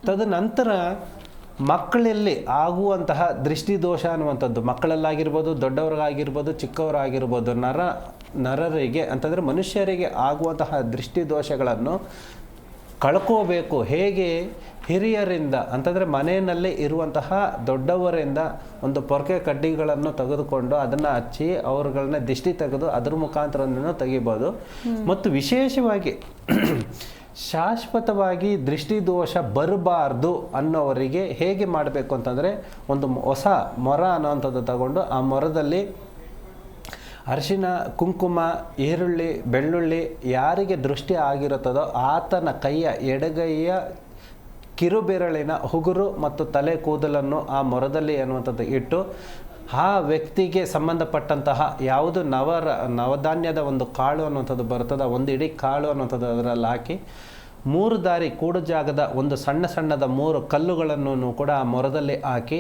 ತದನಂತರ ಮಕ್ಕಳಲ್ಲಿ ಆಗುವಂತಹ ದೃಷ್ಟಿದೋಷ ಅನ್ನುವಂಥದ್ದು, ಮಕ್ಕಳಲ್ಲಾಗಿರ್ಬೋದು, ದೊಡ್ಡವರಾಗಿರ್ಬೋದು, ಚಿಕ್ಕವರಾಗಿರ್ಬೋದು, ನರರಿಗೆ ಅಂತಂದರೆ ಮನುಷ್ಯರಿಗೆ ಆಗುವಂತಹ ದೃಷ್ಟಿದೋಷಗಳನ್ನು ಕಳ್ಕೋಬೇಕು. ಹೇಗೆ? ಹಿರಿಯರಿಂದ ಅಂತಂದರೆ ಮನೆಯಲ್ಲಿ ಇರುವಂತಹ ದೊಡ್ಡವರಿಂದ ಒಂದು ಪೊರಕೆ ಕಡ್ಡಿಗಳನ್ನು ತೆಗೆದುಕೊಂಡು ಅದನ್ನು ಹಚ್ಚಿ ಅವ್ರುಗಳನ್ನ ದಿಷ್ಟಿ ತೆಗೆದು ಅದ್ರ ಮುಖಾಂತರನೂ ತೆಗಿಬೋದು. ಮತ್ತು ವಿಶೇಷವಾಗಿ ಶಾಶ್ವತವಾಗಿ ದೃಷ್ಟಿದೋಷ ಬರಬಾರ್ದು ಅನ್ನೋವರಿಗೆ ಹೇಗೆ ಮಾಡಬೇಕು ಅಂತಂದರೆ, ಒಂದು ಹೊಸ ಮೊರ ಅನ್ನೋವಂಥದ್ದು ತಗೊಂಡು ಆ ಮೊರದಲ್ಲಿ ಅರಿಶಿನ, ಕುಂಕುಮ, ಈರುಳ್ಳಿ, ಬೆಳ್ಳುಳ್ಳಿ ಯಾರಿಗೆ ದೃಷ್ಟಿ ಆಗಿರುತ್ತದೋ ಆತನ ಕೈಯ ಎಡಗೈಯ ಕಿರುಬೆರಳಿನ ಉಗುರು ಮತ್ತು ತಲೆ ಕೂದಲನ್ನು ಆ ಮೊರದಲ್ಲಿ ಅನ್ನುವಂಥದ್ದು ಇಟ್ಟು ಆ ವ್ಯಕ್ತಿಗೆ ಸಂಬಂಧಪಟ್ಟಂತಹ ಯಾವುದು ನವಧಾನ್ಯದ ಒಂದು ಕಾಳು ಅನ್ನುವಂಥದ್ದು ಬರ್ತದೆ, ಒಂದು ಇಡೀ ಕಾಳು ಅನ್ನುವಂಥದ್ದು ಅದರಲ್ಲಿ ಹಾಕಿ 3 ದಾರಿ ಕೂಡು ಜಾಗದ ಒಂದು ಸಣ್ಣದ 3 ಕಲ್ಲುಗಳನ್ನು ಕೂಡ ಆ ಮೊರದಲ್ಲಿ ಹಾಕಿ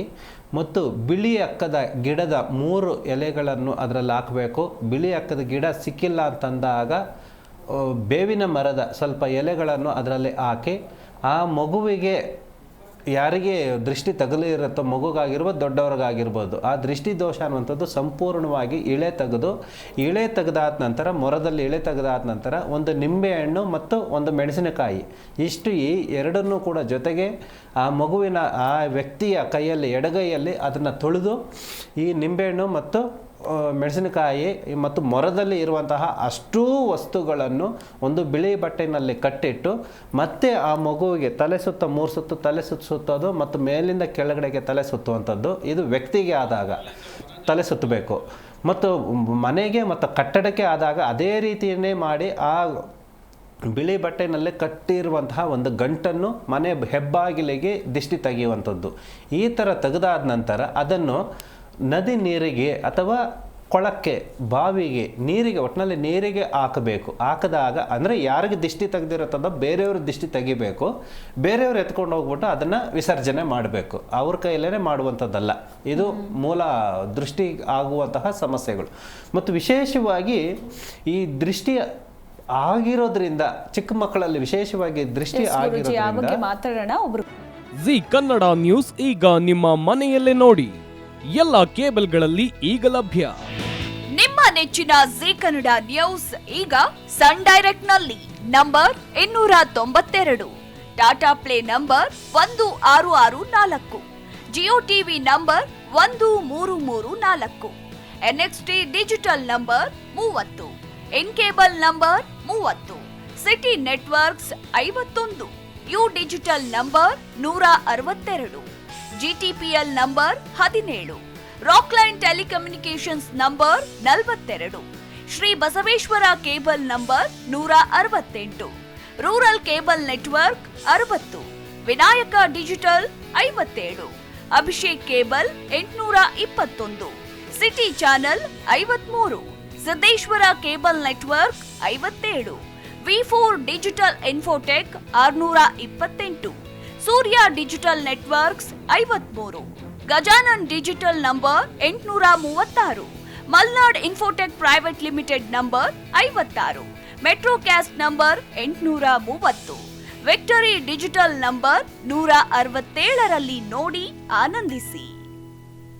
ಮತ್ತು ಬಿಳಿ ಅಕ್ಕದ ಗಿಡದ 3 ಎಲೆಗಳನ್ನು ಅದರಲ್ಲಿ ಹಾಕಬೇಕು. ಬಿಳಿ ಅಕ್ಕದ ಗಿಡ ಸಿಕ್ಕಿಲ್ಲ ಅಂತಂದಾಗ ಬೇವಿನ ಮರದ ಸ್ವಲ್ಪ ಎಲೆಗಳನ್ನು ಅದರಲ್ಲಿ ಹಾಕಿ ಆ ಮಗುವಿಗೆ ಯಾರಿಗೆ ದೃಷ್ಟಿ ತಗಲಿರುತ್ತೋ, ಮಗುಗಾಗಿರ್ಬೋದು, ದೊಡ್ಡವ್ರಿಗಾಗಿರ್ಬೋದು, ಆ ದೃಷ್ಟಿ ದೋಷ ಅನ್ನುವಂಥದ್ದು ಸಂಪೂರ್ಣವಾಗಿ ಇಳೆ ತೆಗೆದಾದ ನಂತರ ಮೊರದಲ್ಲಿ ಇಳೆ ತೆಗೆದಾದ ನಂತರ ಒಂದು ನಿಂಬೆಹಣ್ಣು ಮತ್ತು ಒಂದು ಮೆಣಸಿನಕಾಯಿ ಇಷ್ಟು ಈ ಎರಡನ್ನೂ ಕೂಡ ಜೊತೆಗೆ ಆ ಮಗುವಿನ ಆ ವ್ಯಕ್ತಿಯ ಕೈಯಲ್ಲಿ ಎಡಗೈಯಲ್ಲಿ ಅದನ್ನು ತೊಳೆದು ಈ ನಿಂಬೆಹಣ್ಣು ಮತ್ತು ಮೆಣಸಿನಕಾಯಿ ಮತ್ತು ಮೊರದಲ್ಲಿ ಇರುವಂತಹ ಅಷ್ಟೂ ವಸ್ತುಗಳನ್ನು ಒಂದು ಬಿಳಿ ಬಟ್ಟೆಯಲ್ಲಿ ಕಟ್ಟಿಟ್ಟು ಮತ್ತೆ ಆ ಮಗುವಿಗೆ ತಲೆ ಸುತ್ತ 3 ಸುತ್ತು ತಲೆ ಸುತ್ತೋದು ಮತ್ತು ಮೇಲಿಂದ ಕೆಳಗಡೆಗೆ ತಲೆ ಸುತ್ತುವಂಥದ್ದು. ಇದು ವ್ಯಕ್ತಿಗೆ ಆದಾಗ ತಲೆ ಸುತ್ತಬೇಕು ಮತ್ತು ಮನೆಗೆ ಮತ್ತು ಕಟ್ಟಡಕ್ಕೆ ಆದಾಗ ಅದೇ ರೀತಿಯನ್ನೇ ಮಾಡಿ ಆ ಬಿಳಿ ಬಟ್ಟೆನಲ್ಲಿ ಕಟ್ಟಿರುವಂತಹ ಒಂದು ಗಂಟನ್ನು ಮನೆ ಹೆಬ್ಬಾಗಿಲಿಗೆ ದಿಷ್ಟಿ ತೆಗೆಯುವಂಥದ್ದು. ಈ ಥರ ತೆಗೆದಾದ ನಂತರ ಅದನ್ನು ನದಿ ನೀರಿಗೆ ಅಥವಾ ಕೊಳಕ್ಕೆ, ಬಾವಿಗೆ, ನೀರಿಗೆ, ಒಟ್ಟಿನಲ್ಲಿ ನೀರಿಗೆ ಹಾಕಬೇಕು. ಹಾಕಿದಾಗ ಅಂದರೆ ಯಾರಿಗೆ ದಿಷ್ಟಿ ತೆಗೆದಿರುತ್ತದೋ ಬೇರೆಯವ್ರ ದಿಷ್ಟಿ ತೆಗಿಬೇಕು. ಬೇರೆಯವ್ರು ಎತ್ಕೊಂಡು ಹೋಗ್ಬಿಟ್ಟು ಅದನ್ನು ವಿಸರ್ಜನೆ ಮಾಡಬೇಕು. ಅವ್ರ ಕೈಯಲ್ಲೇ ಮಾಡುವಂಥದ್ದಲ್ಲ. ಇದು ಮೂಲ ದೃಷ್ಟಿ ಆಗುವಂತಹ ಸಮಸ್ಯೆಗಳು. ಮತ್ತು ವಿಶೇಷವಾಗಿ ಈ ದೃಷ್ಟಿ ಆಗಿರೋದ್ರಿಂದ ಚಿಕ್ಕ ಮಕ್ಕಳಲ್ಲಿ ವಿಶೇಷವಾಗಿ ದೃಷ್ಟಿ ಆಗಿರೋದ್ರಿಂದ ಮಾತಾಡೋಣ. ಒಬ್ರು ಜಿ ಕನ್ನಡ ನ್ಯೂಸ್ ಈಗ ನಿಮ್ಮ ಮನೆಯಲ್ಲೇ ನೋಡಿ, ಎಲ್ಲ ಕೇಬಲ್ಗಳಲ್ಲಿ ಈಗ ಲಭ್ಯ. ನಿಮ್ಮ ನೆಚ್ಚಿನ ಜಿ ಕನ್ನಡ ನ್ಯೂಸ್ ಈಗ ಸನ್ ಡೈರೆಕ್ಟ್ ನಲ್ಲಿ number 292, Tata play number 1664, Jio TV number 1334, NXT digital number 30, in cable number 30, city networks 51, U digital number 162, GTPL number 17, Rockline telecommunications number 42, Shri Basaveshwara cable number 168, rural cable network 60, Vinayaka digital 57, Abhishek cable 821, city channel 53, Siddeshwara cable network 57, ವಿ4 digital infotech 628, Surya digital networks 53, Gajanan digital number 836, Malnad infotech private limited number 56, Metrocast number 830, victory digital number 167ರಲ್ಲಿ ನೋಡಿ ಆನಂದಿಸಿ.